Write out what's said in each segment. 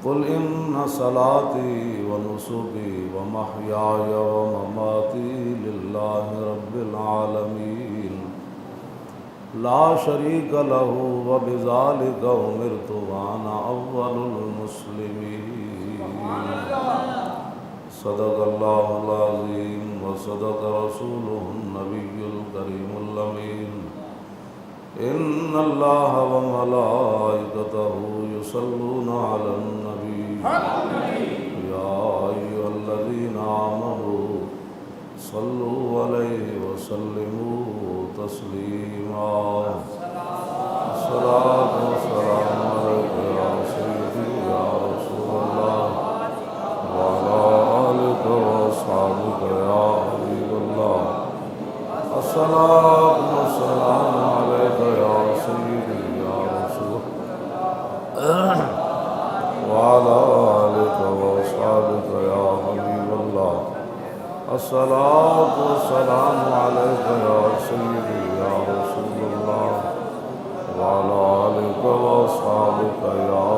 قل إن صلاتي ونسكي ومحياي ومماتي لله رب العالمين لا شريك له وبذلك أمرت وأنا أول المسلمين صدق الله العظيم وصدق رسوله النبي الكريم الأمين إن الله وملائكته يصلون على النبي يا أيها الذين آمنوا صلوا عليه وسلموا تسليما الصلاة والسلام عليك يا سيدي يا رسول الله وعلى آلك وأصحابك يا حبيب الله الصلاة والسلام عليك يا سيدي يا رسول وعلى آلك وأصحابك يا حبيب الله الصلاة والسلام عليك يا سيدي يا رسول الله وعلى آلك وأصحابك يا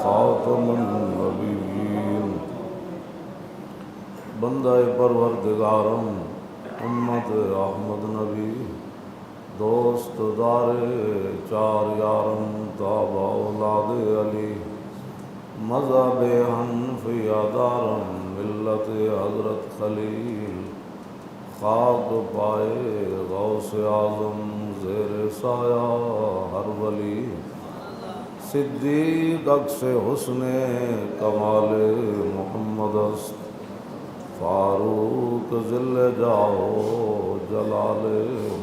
خاتم النبيين بندہ پروردگارم امت احمد نبی دوست دار چار یارم تابع اولاد علی مذہب حنفیہ دارم ملت حضرت خلیل خاک پائے غوث اعظم زیر سایہ ہر ولی صدیق عکس حسن کمال محمد است فاروق ذل جاؤ جلال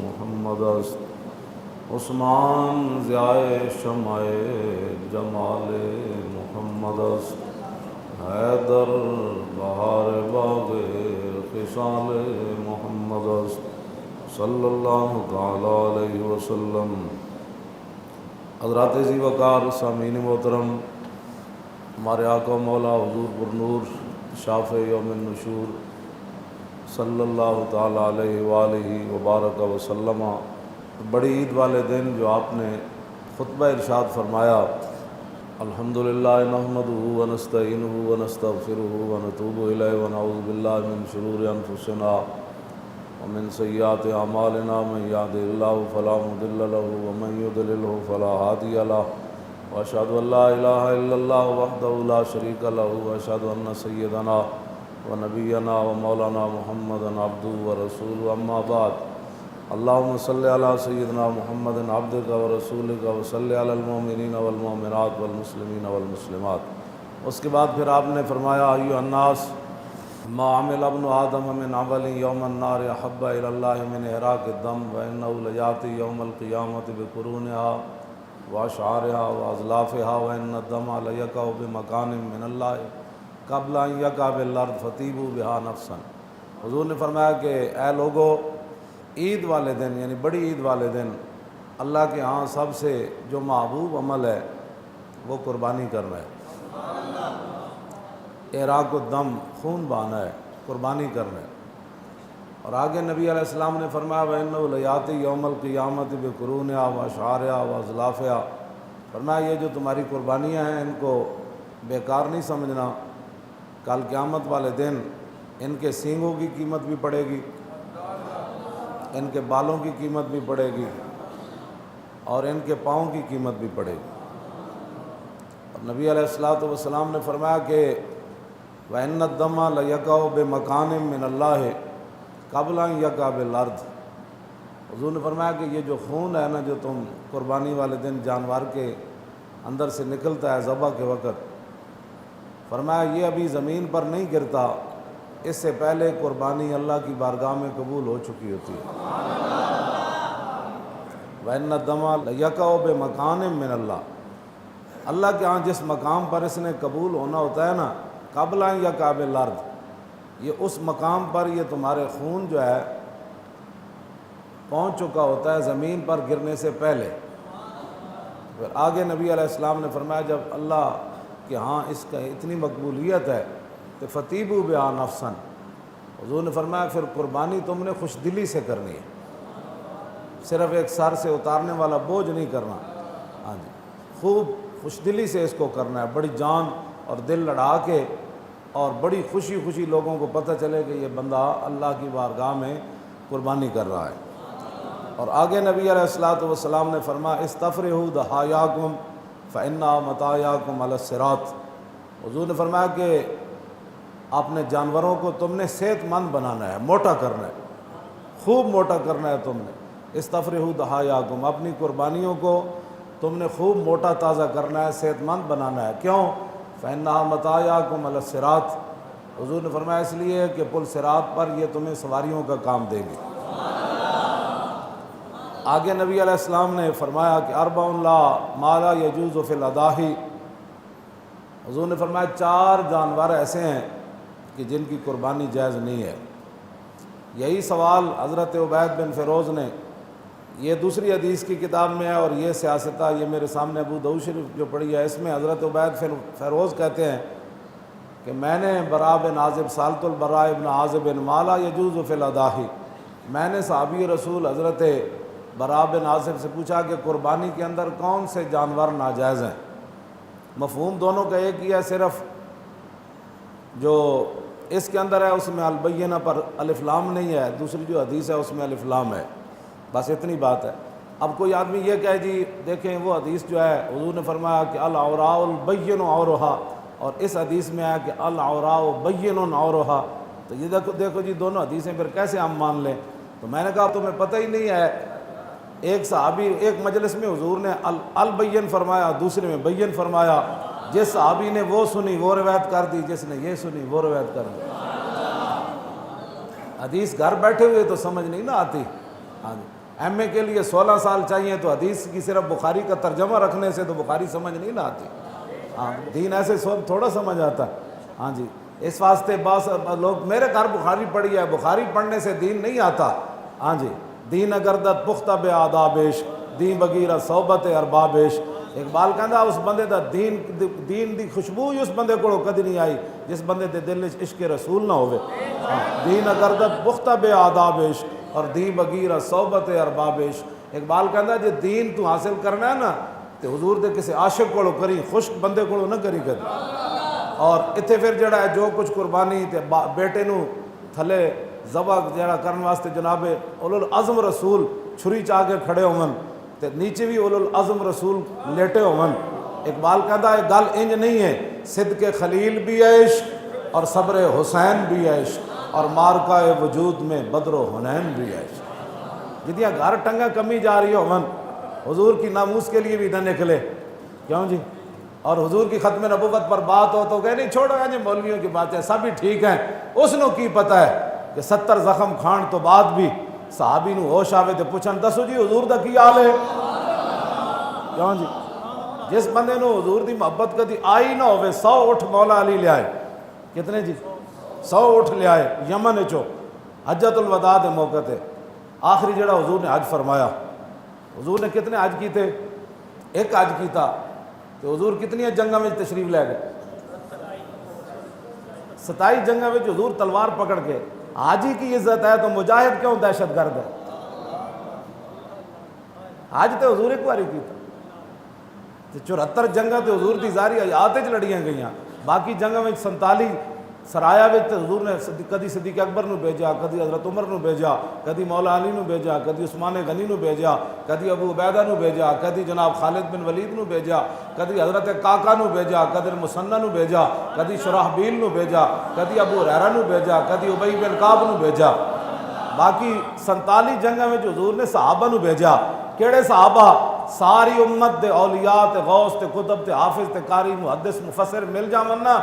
محمد است عثمان ضیاء شمع جمال محمد است حیدر بہار باغ خصال محمد است صلی اللہ تعالی علیہ وسلم۔ حضرات ذی وقار سامعین محترم، ہمارے آقا مولا حضور پر نور شافع یوم النشور صلی اللہ تعالی علیہ وآلہ وبارک وسلم، بڑی عید والے دن جو آپ نے خطبہ ارشاد فرمایا، الحمدللہ نحمدہ ونستعینہ ونستغفرہ ونتوب الیہ ونعوذ باللہ من شرور انفسنا ومن سیئات اعمالنا من یهدہ اللہ فلا مضل له ومن یضللہ فلا ہادی لہ واشہد ان لا الہ الا اللہ وحدہ لا شریک لہ واشہد ان سیدنا ونبینا ومولانا محمدا عبدہ ورسولہ اما بعد، اللہم صلی علی سیدنا محمد عبدک ورسولک وصلی علی المؤمنین والمؤمنات والمسلمین والمسلمات۔ اس کے بعد پھر آپ نے فرمایا ایھا الناس ما عمل ابن آدم من عمل یوم النار احب الی اللہ من احراق الدم وانہ لیاتی یوم القیامۃ بقرونہا واشعارها واضلافها وان الدم لیقع بمکان من اللہ قبل ان یقع بالارض فطیبوا بها نفسا۔ حضور نے فرمایا کہ اے لوگو، عید والے دن یعنی بڑی عید والے دن اللہ کے ہاں سب سے جو محبوب عمل ہے وہ قربانی کرنا ہے، احراق الدم خون بہانا ہے، قربانی کرنا ہے۔ اور آگے نبی علیہ السلام نے فرمایا وَإِنَّهُ لَيَأْتِي يَوْمَ الْقِيَامَةِ بِقُرُونِهَا وَأَشْعَارِهَا وَأَضْلَافِهَا۔ فرمایا یہ جو تمہاری قربانیاں ہیں ان کو بیکار نہیں سمجھنا، کل قیامت والے دن ان کے سینگوں کی قیمت بھی پڑے گی، ان کے بالوں کی قیمت بھی پڑے گی اور ان کے پاؤں کی قیمت بھی پڑے گی۔ اور نبی علیہ السلام نے فرمایا کہ وَإِنَّ الدَّمَ لَيَقَعُ بِمَكَانٍ مِّنَ اللَّهِ قَبْلَ أَن يَقَعَ بِالْأَرْضِ۔ حضور نے فرمایا کہ یہ جو خون ہے نا جو تم قربانی والے دن جانور کے اندر سے نکلتا ہے ذبح کے وقت، فرمایا یہ ابھی زمین پر نہیں گرتا، اس سے پہلے قربانی اللہ کی بارگاہ میں قبول ہو چکی ہوتی ہے۔ وَإِنَّ الدَّمَ لَيَقَعُ بِمَكَانٍ مِّنَ اللَّهِ، اللہ کے ہاں جس مقام پر اس نے قبول ہونا ہوتا ہے نا، قبل ان یقع بالارض، یہ اس مقام پر یہ تمہارے خون جو ہے پہنچ چکا ہوتا ہے زمین پر گرنے سے پہلے۔ پھر آگے نبی علیہ السلام نے فرمایا جب اللہ کہ ہاں اس کا اتنی مقبولیت ہے تو فطیبوا بہا نفسا، حضور نے فرمایا پھر قربانی تم نے خوش دلی سے کرنی ہے، صرف ایک سر سے اتارنے والا بوجھ نہیں کرنا، ہاں جی خوب خوش دلی سے اس کو کرنا ہے، بڑی جان اور دل لڑا کے اور بڑی خوشی خوشی لوگوں کو پتہ چلے کہ یہ بندہ اللہ کی بارگاہ میں قربانی کر رہا ہے۔ اور آگے نبی علیہ الصلوۃ والسلام نے فرمایا استفرحوا ضحایاکم فإن مطایاکم علی الصراط۔ حضور نے فرمایا کہ اپنے جانوروں کو تم نے صحت مند بنانا ہے، موٹا کرنا ہے، خوب موٹا کرنا ہے تم نے۔ استفرحوا ضحایاکم، اپنی قربانیوں کو تم نے خوب موٹا تازہ کرنا ہے، صحت مند بنانا ہے۔ کیوں؟ فإنها مطایاکم علی الصراط، حضور نے فرمایا اس لیے کہ پل صراط پر یہ تمہیں سواریوں کا کام دیں گے۔ آگے نبی علیہ السلام نے فرمایا کہ اربع ما لا یجوز فی الاضاحی، حضور نے فرمایا 4 جانور ایسے ہیں کہ جن کی قربانی جائز نہیں ہے۔ یہی سوال حضرت عبید بن فیروز نے، یہ دوسری حدیث کی کتاب میں ہے اور یہ سیاستہ، یہ میرے سامنے ابو داؤد شریف جو پڑھی ہے، اس میں حضرت عبید فیروز کہتے ہیں کہ میں نے براء بن عازب سالت البراء ابن عازب ما لا یجوز فی الاضاحی، میں نے صحابی رسول حضرت براء بن عازب سے پوچھا کہ قربانی کے اندر کون سے جانور ناجائز ہیں؟ مفہوم دونوں کا ایک ہی ہے، صرف جو اس کے اندر ہے اس میں البینہ پر الف لام نہیں ہے، دوسری جو حدیث ہے اس میں الف لام ہے، بس اتنی بات ہے۔ اب کوئی آدمی یہ کہے جی دیکھیں وہ حدیث جو ہے حضور نے فرمایا کہ العوراء البین عورھا، اور اس حدیث میں آیا کہ العوراء بین عورھا، تو یہ دیکھو جی دونوں حدیثیں پھر کیسے ہم مان لیں؟ تو میں نے کہا تمہیں پتہ ہی نہیں ہے، ایک صحابی ایک مجلس میں حضور نے البین فرمایا، دوسرے میں بین فرمایا، جس صحابی نے وہ سنی وہ روایت کر دی، جس نے یہ سنی وہ روایت کر دی۔ حدیث گھر بیٹھے ہوئے تو سمجھ نہیں نہ آتی، ہاں جی، ایم اے کے لیے 16 سال چاہیے تو حدیث کی صرف بخاری کا ترجمہ رکھنے سے تو بخاری سمجھ نہیں نہ آتی، ہاں دین ایسے تھوڑا سمجھ آتا ہے، ہاں جی، اس واسطے بعض لوگ میرے گھر بخاری پڑھی ہے، بخاری پڑھنے سے دین نہیں آتا، ہاں جی، دین اگردت پختہ بے آدابیش دین بغیر صحبت اربابیش۔ اقبال کہندا اس بندے دا دین دی خوشبو اس بندے کو کدی نہیں آئی جس بندے دے دل وچ عشق رسول نہ ہوئے۔ دین اگردت پختہ بے آدابیش اور دین بغیر صحبت اربابیش۔ اقبال کہندا جے دین تو حاصل کرنا ہے نا تے حضور دے کسی عاشق کو کری، خشک بندے کو نہ کری کدی۔ اور اتنے پھر جڑا ہے جو کچھ قربانی تے بیٹے نو تھلے ذبح جڑا کرنے واسطے جناب اولو العزم رسول چھری چاہ کے کھڑے ہون تے نیچے بھی اولو العزم رسول لیٹے ہون۔ اقبال کہتا ہے گل انج نہیں ہے، صدق خلیل بھی ہے عشق اور صبر حسین بھی ہے عشق اور مارکہ وجود میں بدر و حنین بھی ہے عشق۔ جدیاں گھر ٹنگا کمی جا رہی ہون حضور کی ناموس کے لیے بھی نہ نکلے، کیوں جی؟ اور حضور کی ختم نبوت پر بات ہو تو کہہ نہیں چھوڑو یعنی مولویوں کی باتیں سب بھی ٹھیک ہیں، اس نو کی پتہ ہے کہ 70 زخم کھان تو بعد بھی صحابی نو ہوش آوے تے پوچھن دسو جی حضور دا کی حال ہے؟ کیوں جی؟ جس بندے نو حضور دی محبت کدی آئی نہ ہوئے 100 اٹھ مولا علی لے آئے، کتنے جی؟ 100 اٹھ لے آئے یمن چو حجت الوداع دے موقع تے، آخری جڑا حضور نے حج فرمایا، حضور نے کتنے حج کیتے؟ ایک حج کیتا تو حضور کتنی جنگاں میں تشریف لے گئے؟ 27 جنگاں میں حضور تلوار پکڑ کے، حاجی کی عزت ہے تو مجاہد کیوں دہشت گرد ہے؟ حج تے حضور ایک باری کیتا، 74 جنگاں تے حضور دی ظاہری حیات وچ لڑیاں گئیاں، باقی جنگاں میں 47 سرایا وچ حضور نے کدی صدیق اکبر نو بھیجا، کدی حضرت عمر نو بھیجا، کدی مولا علی نو بھیجا، کدی عثمان غنی نو بھیجا، کدی ابو عبیدہ نو بھیجا، کدی جناب خالد بن ولید نو بھیجا، کدی حضرت کاکا نو بھیجا، کدی مسنہ نو بھیجا، کدی شرحبیل نو بھیجا، کدی ابو ہریرہ نو بھیجا، کدی ابی بن کعب نو بھیجا۔ باقی 47 جنگاں میں حضور نے صحابہ نو بھیجا، کیڑے صحابہ؟ ساری امت دے اولیاء تے غوث تے کتب تے حافظ تے قاری محدث مفسر مل جاون نا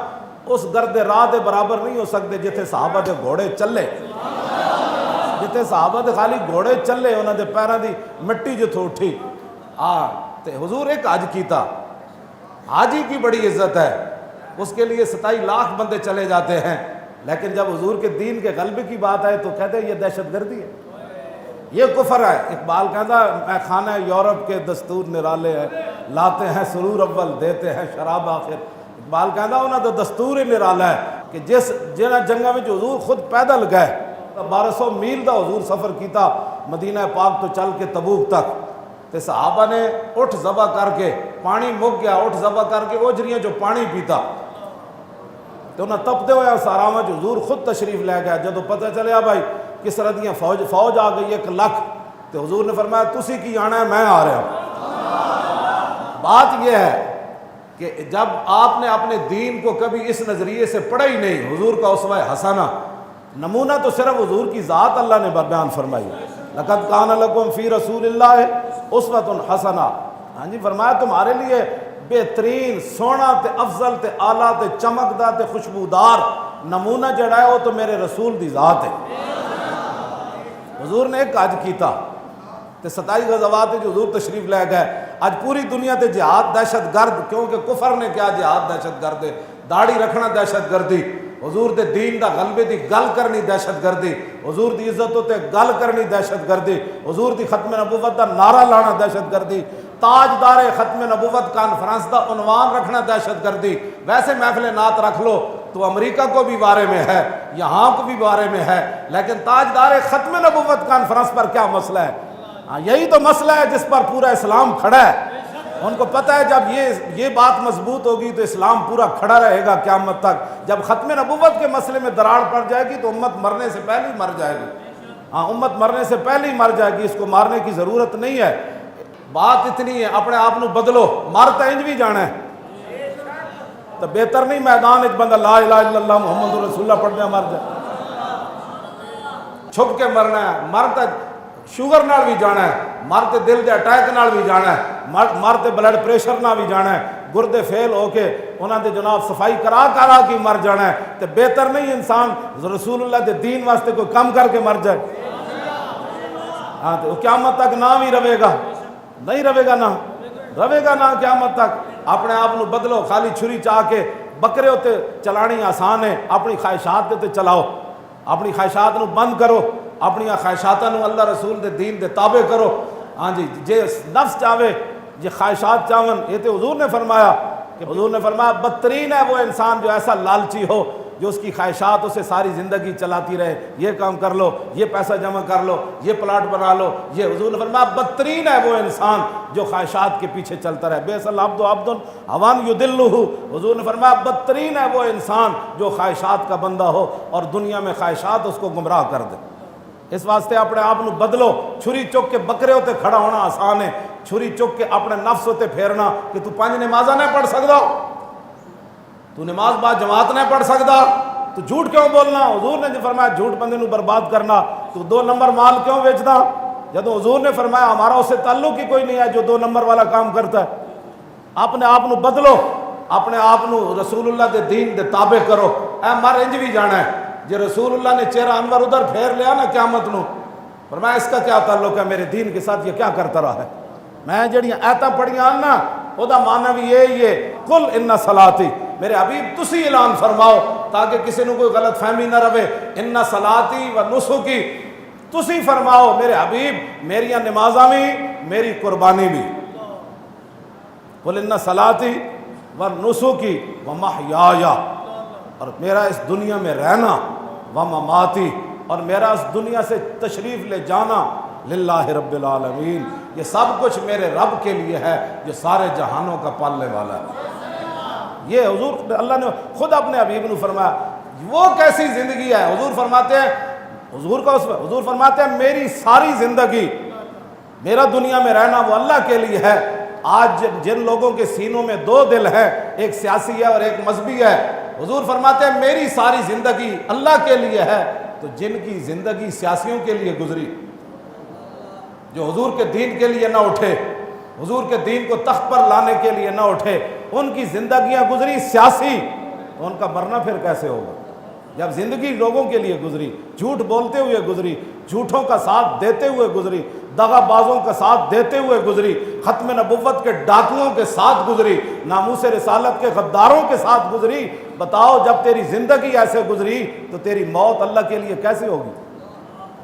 اس گرد راہ دے برابر نہیں ہو سکتے جتھے صحابہ دے گھوڑے چلے، جتھے صحابہ دے خالی گھوڑے چلے انہاں دے پیراں دی مٹی جتھوں اٹھی۔ تے حضور ایک حج کیتا، حاجی کی بڑی عزت ہے، اس کے لیے 27 لاکھ بندے چلے جاتے ہیں، لیکن جب حضور کے دین کے غلبے کی بات آئے تو کہتے ہیں یہ دہشت گردی ہے، یہ کفر ہے۔ اقبال کہتا ہے میں خانہ یورپ کے دستور نرالے ہیں، لاتے ہیں سرور اول دیتے ہیں شراب آخر۔ اقبال کہتا ہے انہاں دا دستور ہی نرالا ہے کہ جنہاں جنگاں میں حضور خود پیدل گئے، 1200 میل دا حضور سفر کیتا مدینہ پاک تو چل کے تبوک تک، تے صحابہ نے اٹھ ذبح کر کے، پانی مک گیا اٹھ ذبح کر کے اوجریاں جو پانی پیتا، تو انہیں تپتے ہوئے ساراواں حضور خود تشریف لے گیا. جدو پتہ چلیا بھائی کس طرح دیاں فوج آ گئی 1 لاکھ، تو حضور نے فرمایا تسی کی آنا ہے، میں آ رہا ہوں. بات یہ ہے کہ جب آپ نے اپنے دین کو کبھی اس نظریے سے پڑھا ہی نہیں، حضور کا اسوہ حسنہ نمونہ تو صرف حضور کی ذات اللہ نے بیان فرمائی. لقد کان لکم فی رسول اللہ اسوۃ حسنہ. ہاں جی، فرمایا تمہارے لیے بہترین سونا تے افضل تے اعلیٰ تے چمکدا تے خوشبودار نمونہ جڑا ہے وہ تو میرے رسول دی ذات ہے. حضور نے ایک حج کیتا تے 27 غزوات جو حضور تشریف لے گئے. آج پوری دنیا تے جہاد دہشت گرد، کیونکہ کفر نے کیا جہاد دہشت گرد ہے، داڑھی رکھنا دہشت گردی، حضور دے دین دا غلبے دی گل کرنی دہشت گردی، حضور دی عزتوں تے گل کرنی دہشت گردی، حضور دی ختم نبوت دا نعرہ لانا دہشت گردی، تاجدار ختم نبوت کانفرنس دا عنوان رکھنا دہشت گردی. ویسے محفل نعت رکھ لو تو امریکہ کو بھی بارے میں ہے، یہاں کو بھی بارے میں ہے، لیکن تاجدار ختم نبوت کانفرنس پر کیا مسئلہ ہے؟ ہاں یہی تو مسئلہ ہے جس پر پورا اسلام کھڑا ہے. ان کو پتہ ہے جب یہ بات مضبوط ہوگی تو اسلام پورا کھڑا رہے گا قیامت تک. جب ختم نبوت کے مسئلے میں دراڑ پڑ جائے گی تو امت مرنے سے پہلے ہی مر جائے گی. ہاں امت مرنے سے پہلے ہی مر جائے گی، اس کو مارنے کی ضرورت نہیں ہے. بات اتنی ہے اپنے آپ نو بدلو، مارتا انج بھی جانا ہے تو بہتر نہیں میدان ایک بندہ لا الہ الا اللہ محمد رسول اللہ پڑھ دیا مر جائے. چھپ کے مرنا ہے، مرتا شوگر نال بھی جانا ہے، مرتے دل دے اٹیک نال بھی جانا ہے، مرتے بلڈ پریشر نال بھی جانا ہے، گردے فیل ہو کے انہاں دے جناب صفائی کرا کے مر جانا ہے. تو بہتر نہیں انسان رسول اللہ دے دین واسطے کوئی کم کر کے مر جائے. ہاں تو قیامت تک نام ہی رہے گا، نہیں رہے گا نا قیامت تک. اپنے آپ نو بدلو، خالی چھری چاہ کے بکرے ہوتے چلانی آسان ہے، اپنی خواہشات تے چلاؤ، اپنی خواہشات نو بند کرو، اپنی خواہشاتاں نو اللہ رسول دے دین دے تابع کرو. ہاں جی، جے نفس چاہے، جے خواہشات چاہن، یہ تو حضور نے فرمایا کہ حضور نے فرمایا بدترین ہے وہ انسان جو ایسا لالچی ہو جو اس کی خواہشات اسے ساری زندگی چلاتی رہے، یہ کام کر لو، یہ پیسہ جمع کر لو، یہ پلاٹ بنا لو. یہ حضور نے فرمایا بدترین ہے وہ انسان جو خواہشات کے پیچھے چلتا رہے. بئس العبد عبد ہوان یضلہ. حضور نے فرمایا بدترین ہے وہ انسان جو خواہشات کا بندہ ہو اور دنیا میں خواہشات اس کو گمراہ کر دے. اس واسطے اپنے آپ نو بدلو. چھری چک کے بکرے ہوتے کھڑا ہونا آسان ہے، چھری چک کے اپنے نفس ہوتے پھیرنا کہ تو 5 نمازاں نہیں پڑھ سکتا، تو نماز با جماعت نہیں پڑھ سکتا، تو جھوٹ کیوں بولنا؟ حضور نے جو فرمایا جھوٹ بندے نو برباد کرنا، تو 2 نمبر مال کیوں بیچنا؟ جب حضور نے فرمایا ہمارا اسے تعلق ہی کوئی نہیں ہے جو 2 نمبر والا کام کرتا ہے. اپنے آپ نو بدلو، اپنے آپ نو رسول اللہ دے دین دے تابع کرو. اے مر انج بھی جانا ہے. جی رسول اللہ نے چہرہ انور ادھر پھیر لیا نا قیامت نو، فرمایا اس کا کیا تعلق ہے میرے دین کے ساتھ، یہ کیا کرتا رہا ہے؟ میں جڑیاں آیتاں پڑھیاں نا او دا معنی بھی یہی ہے، قل ان صلاتی، میرے حبیب تسی اعلان فرماؤ تاکہ کسی نے کوئی غلط فہمی نہ رہے. ان صلاتی و نسکی، تسی فرماؤ میرے حبیب میریاں نمازاں بھی میری قربانی بھی. قل ان صلاتی و نسکی و محیایا، اور میرا اس دنیا میں رہنا، و مماتی، اور میرا اس دنیا سے تشریف لے جانا، للہ رب العالمین، یہ سب کچھ میرے رب کے لیے ہے جو سارے جہانوں کا پالنے والا ہے. یہ حضور اللہ نے خود اپنے حبیب نے فرمایا. وہ کیسی زندگی ہے؟ حضور فرماتے ہیں، حضور فرماتے ہیں میری ساری زندگی، میرا دنیا میں رہنا وہ اللہ کے لیے ہے. آج جن لوگوں کے سینوں میں 2 دل ہیں، ایک سیاسی ہے اور ایک مذہبی ہے، حضور فرماتے ہیں میری ساری زندگی اللہ کے لیے ہے. تو جن کی زندگی سیاسیوں کے لیے گزری، جو حضور کے دین کے لیے نہ اٹھے، حضور کے دین کو تخت پر لانے کے لیے نہ اٹھے، ان کی زندگیاں گزری سیاسی، تو ان کا مرنا پھر کیسے ہوگا؟ جب زندگی لوگوں کے لیے گزری، جھوٹ بولتے ہوئے گزری، جھوٹوں کا ساتھ دیتے ہوئے گزری، دغا بازوں کا ساتھ دیتے ہوئے گزری، ختم نبوت کے ڈاکوؤں کے ساتھ گزری، ناموس رسالت کے غداروں کے ساتھ گزری. بتاؤ جب تیری زندگی ایسے گزری تو تیری موت اللہ کے لیے کیسے ہوگی؟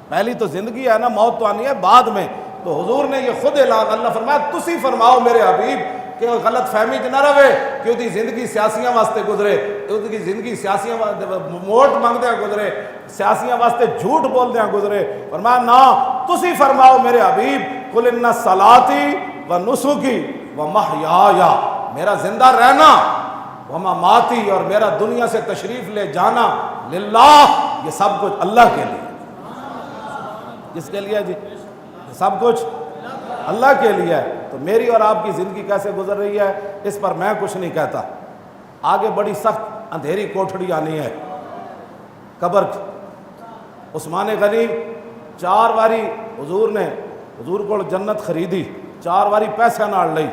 پہلی تو زندگی ہے نا، موت تو آنی ہے بعد میں. تو حضور نے یہ خود اعلان، اللہ فرمایا تسی فرماؤ میرے حبیب کہ غلط فہمی نہ رہے کہ وہ زندگی سیاسیاں واسطے گزرے، اس کی زندگی سیاسیاں ووٹ منگدے گزرے، سیاسیاں واسطے جھوٹ بولدے گزرے. فرمایا نا، تسی فرماؤ میرے حبیب قل ان صلاتی و نسکی و محیایا، میرا زندہ رہنا ومماتی، اور میرا دنیا سے تشریف لے جانا للہ، یہ سب کچھ اللہ کے لیے۔ کس کے لیے جی؟ یہ سب کچھ اللہ کے لیے ہے۔ تو میری اور آپ کی زندگی کیسے گزر رہی ہے اس پر میں کچھ نہیں کہتا۔ آگے بڑی سخت اندھیری کوٹھڑی آنی ہے قبر کی۔ عثمان غنی 4 واری حضور کو جنت خریدی، 4 واری پیسے نال لئی،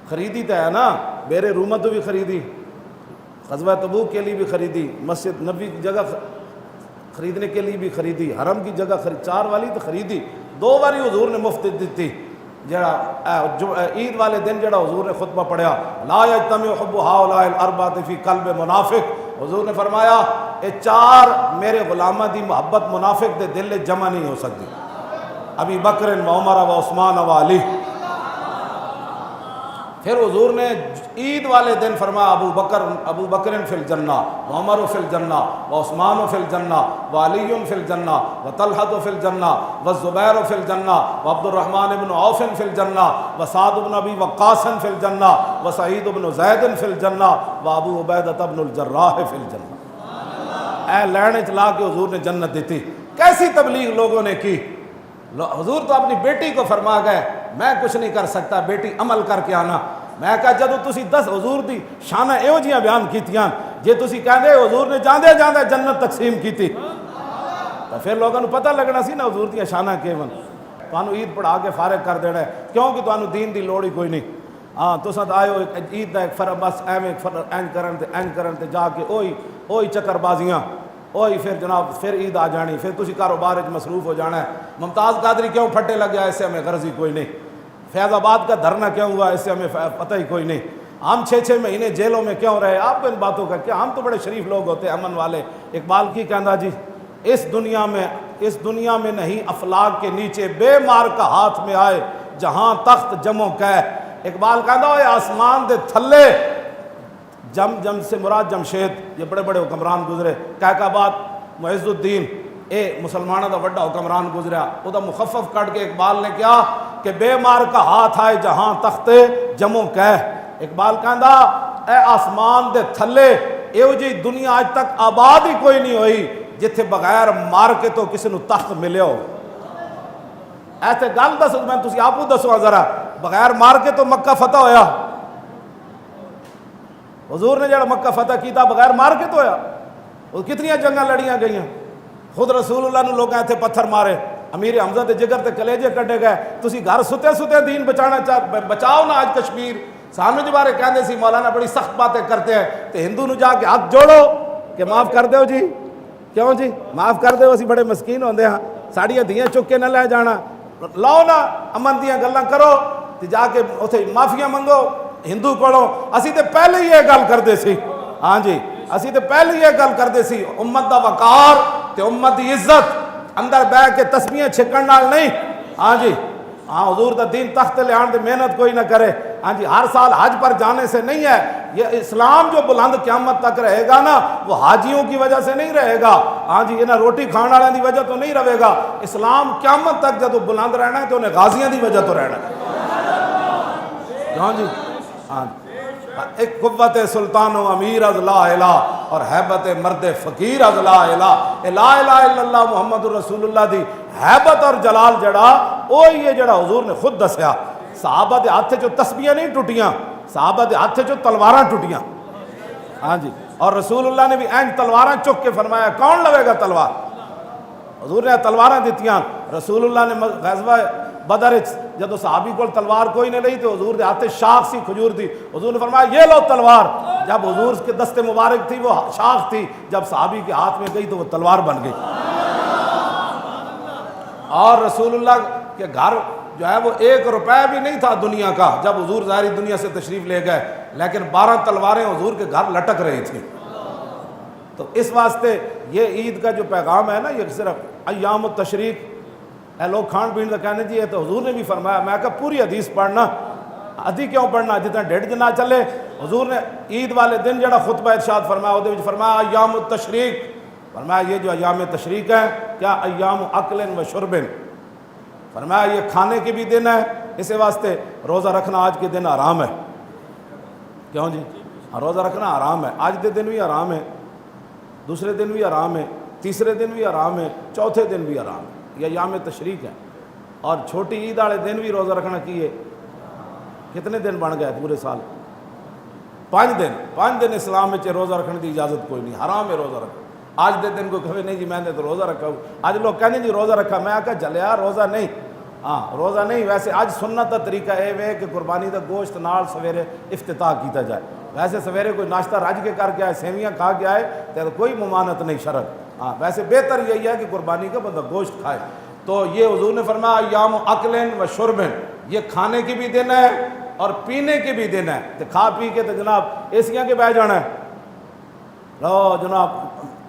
خریدی تو ہے نا، بیرے رومت بھی خریدی، غزوہ تبوک کے لیے بھی خریدی، مسجد نبی کی جگہ خریدنے کے لیے بھی خریدی، حرم کی جگہ 4 والی تو خریدی، 2 واری حضور نے مفت دیتی۔ عید والے دن جڑا حضور نے خطبہ پڑھیا، لا یجتمع حب ہؤلاء الاربعۃ فی قلب منافق، حضور نے فرمایا یہ 4 میرے غلامہ دی محبت منافق دے دل جمع نہیں ہو سکتی، ابی بکر و عمر و عثمان و علی۔ پھر حضور نے عید والے دن فرمایا ابو بکر فی الجنہ و عمر فی الجنہ و عثمان فی الجنہ و علی فی الجنہ و طلحہ فی الجنہ و زبیر فی الجنہ و عبد الرحمن بن عوف فی الجنہ و سعد بن ابی وقاص فی الجنہ و سعید بن زید فی الجنہ و ابو عبیدہ بن الجراح فی الجنہ۔ اے لڑنے چلا کے حضور نے جنت دیتی۔ کیسی تبلیغ لوگوں نے کی! حضور تو اپنی بیٹی کو فرما گئے میں کچھ نہیں کر سکتا، بیٹی عمل کر کے آنا۔ میں کہا جدو تسی 10 حضور دی شانہ ایو جیاں بیان کیتیاں، جے تسی کہندے حضور نے جاندے جاندے جنت تقسیم کیتی تو پھر لوگوں نے پتہ لگنا سی نا حضور دی شانہ کیون۔ تانوں عید پڑھا کے فارغ کر دینا ہے کیونکہ تانوں دین دی لوڑ ہی کوئی نہیں۔ ہاں تساں آئے ہو عید دا ایک فرق بس ایویں اینج کرن تے جا کے اوہی چکر بازیاں، اوہی پھر جناب پھر عید آ جانی، پھر تسی کاروبار وچ مصروف ہو جانا ہے۔ ممتاز قادری کیوں پھٹے لگ گیا اس سے ہمیں غرض ہی کوئی نہیں، فیض آباد کا دھرنا کیوں ہوا اس سے ہمیں پتہ ہی کوئی نہیں، ہم 6 مہینے جیلوں میں کیوں رہے، آپ کو ان باتوں کا کیا، ہم تو بڑے شریف لوگ ہوتے ہیں، امن والے۔ اقبال کی کہندا جی اس دنیا میں نہیں افلاک کے نیچے بے مار کا ہاتھ میں آئے جہاں تخت جموں کہ۔ اقبال کہندا ہے آسمان دے تھلے جم سے مراد جمشید، یہ بڑے بڑے حکمران گزرے، کہکاباد معز الدین اے مسلمانوں دا وڈا حکمران گزریا، او دا مخفف کٹ کے اقبال نے کیا کہ بے مار کا ہاتھ آئے جہاں تخت جموں کہ۔ اقبال کہندا اے آسمان دے تھلے ایو جی دنیا آج تک آباد ہی کوئی نہیں ہوئی جتھے بغیر مار کے تو کسی نو تخت ملے ہو۔ ایسے گل دس میں تسی آپ دسو ذرا، بغیر مار کے تو مکہ فتح ہویا، حضور نے جڑا مکہ فتح کیتا بغیر مار کے تو ہویا، وہ کتنی جنگاں لڑیاں گئیاں، خود رسول اللہ نے لوگ ایتھے پتھر مارے، امیر حمزہ دے جگر تے کلیجے کڈے گئے، تسی گھر ستے دین بچاؤ نا آج کشمیر۔ سانو جو بارے کہندے سی مولانا بڑی سخت باتیں کرتے ہیں تے ہندو نو جا کے ہاتھ جوڑو کہ معاف کر دیو جی، کیوں جی معاف کر دیو، اسی بڑے مسکین ہوندے ہاں، ساڑیاں دھیاں چک کے نہ لے جانا، لاؤ نا امن دیاں گلاں کرو تے جا کے اوتھے معافیاں منگو ہندو کولوں۔ اسی تے پہلے ہی یہ گل کردے سی، ہاں جی اسی تے پہلے ہی یہ گل کردے سی، امت دا وقار تے امت دی عزت اندر بہ کے تسبیحیں چھکن نال نہیں، ہاں جی ہاں حضور دا دین تخت لے آن دے محنت کوئی نہ کرے، ہاں جی ہر سال حج پر جانے سے نہیں ہے، یہ اسلام جو بلند قیامت تک رہے گا نا وہ حاجیوں کی وجہ سے نہیں رہے گا، ہاں جی انہیں روٹی کھانے والوں کی وجہ تو نہیں رہے گا، اسلام قیامت تک جب بلند رہنا ہے تو انہیں غازیاں دی وجہ تو رہنا ہے، ہاں جی ہاں ایک قوت سلطان و امیر از لا الہ اور حیبت مرد فقیر از لا الہ، لا الہ الا اللہ محمد رسول اللہ دی حیبت اور جلال جڑا وہی ہے جڑا حضور نے خود دسیا۔ صحابہ دے ہاتھ جو تسبیحاں نہیں ٹوٹیاں، صحابہ دے ہاتھ جو تلواراں ٹوٹیاں، ہاں جی اور رسول اللہ نے بھی اینج تلواراں چک کے فرمایا کون لوے گا تلوار، حضور نے تلواراں دیتیاں۔ رسول اللہ نے غزوہ بدر جدو صحابی کو تلوار کوئی نہیں لئی تو حضور دے ہاتھ شاخ سی کھجور دی، حضور نے فرمایا یہ لو تلوار، جب حضور کے دست مبارک تھی وہ شاخ تھی، جب صحابی کے ہاتھ میں گئی تو وہ تلوار بن گئی۔ اور رسول اللہ کے گھر جو ہے وہ 1 روپے بھی نہیں تھا دنیا کا جب حضور ظاہری دنیا سے تشریف لے گئے، لیکن 12 تلواریں حضور کے گھر لٹک رہی تھیں۔ تو اس واسطے یہ عید کا جو پیغام ہے نا یہ صرف ایام التشریق اے لوگ کھان پین کا کہنے جی ہے تو حضور نے بھی فرمایا، میں کہا پوری حدیث پڑھنا، ادھی کیوں پڑھنا جتنا ڈیڑھ دن نہ چلے۔ حضور نے عید والے دن جڑا خطبہ ارشاد فرمایا وہ فرمایا ایام التشریق، فرمایا یہ جو ایام تشریق ہے کیا ایام اکل و شرب، فرمایا یہ کھانے کے بھی دن ہے، اس واسطے روزہ رکھنا آج کے دن حرام ہے، کیوں جی روزہ رکھنا حرام ہے. آج دے دن بھی حرام ہے, دوسرے دن بھی حرام ہے, تیسرے دن بھی حرام ہے, چوتھے دن بھی حرام ہے. یہ ایام تشریق ہے. اور چھوٹی عید والے دن بھی روزہ رکھنا کی ہے. کتنے دن بن گئے پورے سال؟ 5 دن. 5 دن اسلام میں روزہ رکھنے کی اجازت کوئی نہیں, حرام ہے روزہ رکھنا. آج دے دن کو کہے نہیں جی میں نے تو روزہ رکھا ہوں. آج لوگ کہنے جی روزہ رکھا, میں کہا جلیا روزہ نہیں. ہاں روزہ نہیں. ویسے آج سنت کا طریقہ اے وے کہ قربانی کا گوشت نال سویرے افتتاح کیتا جائے. ویسے سویرے کوئی ناشتہ رج کے کر کے آئے, سیویاں کھا کے آئے تو کوئی ممانعت نہیں شرع. ہاں ویسے بہتر یہی ہے کہ قربانی کا بندہ گوشت کھائے. تو یہ حضور نے فرمایا ایام اکلن و شربن, یہ کھانے کی بھی دن ہے اور پینے کے بھی دن ہے. تو کھا پی کے تو جناب ایسیاں کے بہ جانا ہے, لو جناب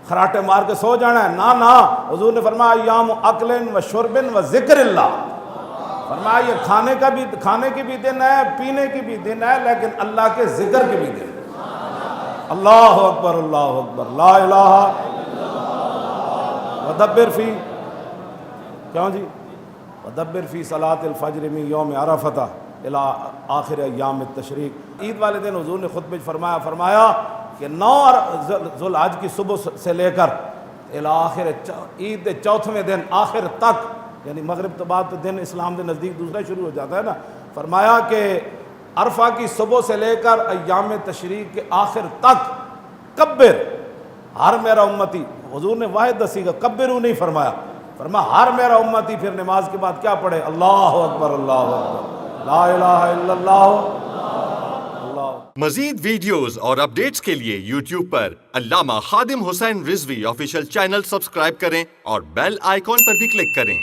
خراٹے مار کے سو جانا ہے. نہ حضور نے فرمایا ایام اکلن و شربن و ذکر اللہ. فرمایا یہ کھانے کی بھی دن ہے, پینے کی بھی دن ہے, لیکن اللہ کے ذکر کی بھی دن ہے. اللہ اکبر اللہ اکبر لا الہ ودبر فی, کیوں جی ودبر فی صلاۃ الفجر من یوم عرفہ الی آخر ایام التشریق. عید والے دن حضور نے خطبے فرمایا کہ 9 ذوالحج کی صبح سے لے کر الی آخر عید کے 4ویں دن آخر تک, یعنی مغرب تو بعد تو دن اسلام کے نزدیک دوسرا شروع ہو جاتا ہے نا. فرمایا کہ عرفہ کی صبح سے لے کر ایام تشریق کے آخر تک کبر, ہر میرا امتی. حضور نے واحد دسی گا, کبرو نہیں فرمایا. فرمایا ہر میرا امتی پھر نماز کے بعد کیا پڑھے؟ اللہ اکبر اللہ اکبر لا الہ الا اللہ. مزید ویڈیوز اور اپڈیٹس کے لیے یوٹیوب پر علامہ Khadim Hussain Rizvi official channel subscribe کریں اور بیل آئیکن پر بھی کلک کریں.